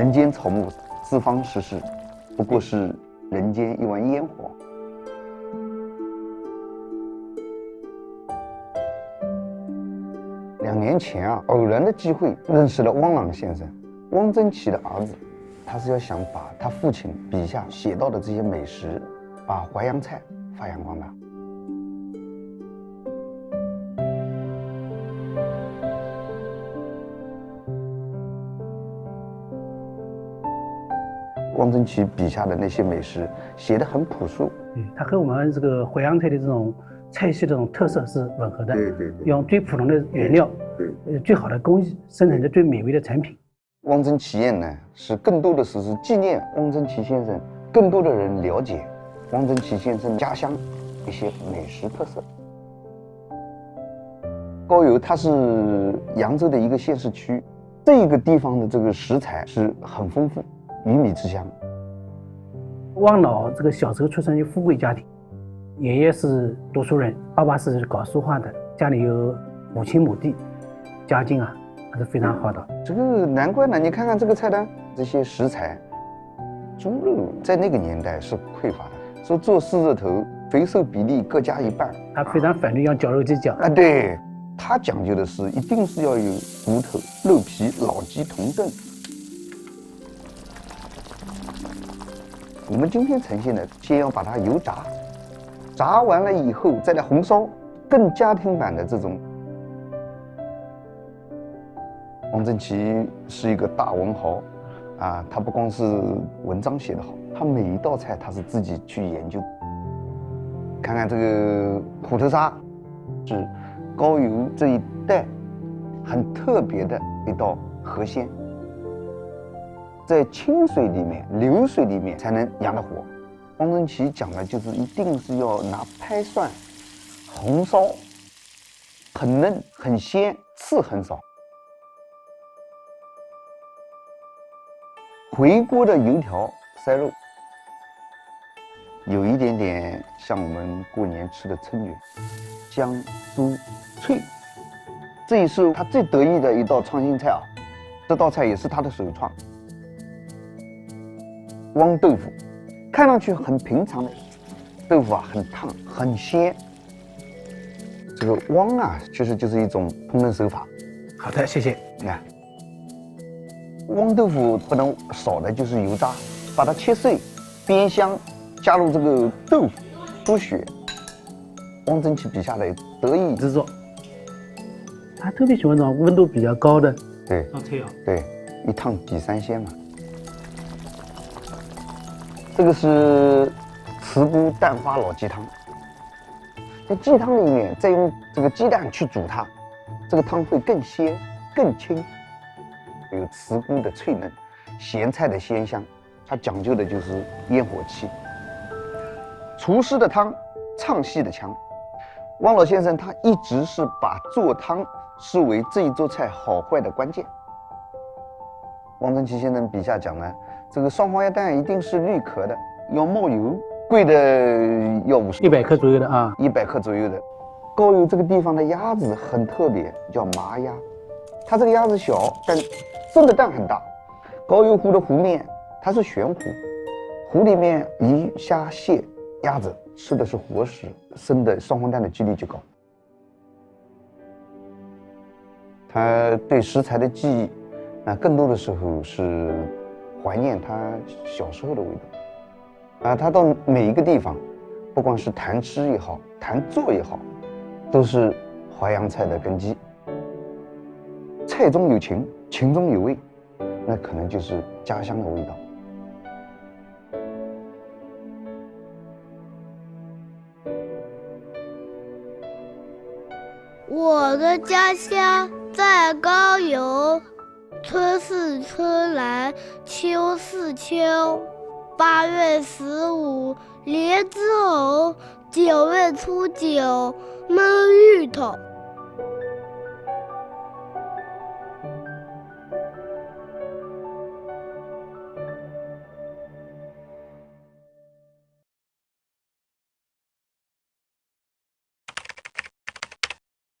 人间草木，四方世事，不过是人间一弯烟火。2年前偶然的机会认识了汪朗先生，汪曾祺的儿子，他是要想把他父亲笔下写到的这些美食，把淮扬菜发扬光大。汪曾祺笔下的那些美食写得很朴素，它和我们这个淮扬菜的这种菜系这种特色是吻合的。对，用最普通的原料，最好的工艺生产的最美味的产品。汪曾祺宴呢，是更多的是纪念汪曾祺先生，更多的人了解汪曾祺先生家乡一些美食特色。高邮它是扬州的一个县市区，这个地方的这个食材是很丰富，鱼米之乡。汪老这个小时候出生于富贵家庭，爷爷是读书人，爸爸是搞书画的，家里有5顷亩地，家境还是非常好的。这个难怪呢，你看看这个菜单，这些食材，猪肉在那个年代是匮乏的，说做四热头，肥瘦比例各加1半。他非常反对用绞肉机绞对，他讲究的是一定是要有骨头、肉皮、老鸡同炖。我们今天呈现的，先要把它油炸，炸完了以后再来红烧，更家庭版的这种。汪曾祺是一个大文豪他不光是文章写得好，他每一道菜他是自己去研究。看看这个虎头沙，是高邮这一代很特别的一道河鲜。在清水里面、流水里面才能养得活。汪曾祺讲的就是一定是要拿拍蒜红烧，很嫩很鲜，刺很少。回锅的油条塞肉，有一点点像我们过年吃的春卷，香酥脆。这也是他最得意的一道创新菜这道菜也是他的首创。汪豆腐，看上去很平常的豆腐很烫很鲜。这个汪其实就是一种烹饪手法。好的，谢谢。你看，汪豆腐不能少的就是油炸，把它切碎，煸香，加入这个豆腐、猪血。汪曾祺笔下的得意之作。他特别喜欢这种温度比较高的对菜对，一烫抵3鲜嘛。这个是慈菇蛋花老鸡汤，在鸡汤里面再用这个鸡蛋去煮它，这个汤会更鲜更清，有慈菇的脆嫩，咸菜的鲜香，它讲究的就是烟火气。厨师的汤，唱戏的腔。汪老先生他一直是把做汤视为这一桌菜好坏的关键。汪曾祺先生笔下讲呢，这个双黄鸭蛋一定是绿壳的，要冒油，贵的要100克左右的100克左右的。高邮这个地方的鸭子很特别，叫麻鸭，它这个鸭子小，但生的蛋很大。高邮湖的湖面它是悬湖，湖里面鱼、虾、蟹、鸭子吃的是活食，生的双黄蛋的几率就高。他对食材的记忆，更多的时候是怀念他小时候的味道。他到每一个地方，不光是谈吃也好，谈做也好，都是淮扬菜的根基。菜中有情，情中有味，那可能就是家乡的味道。我的家乡在高邮，春是春来，秋是秋。8月15莲子红，9月初9焖芋头。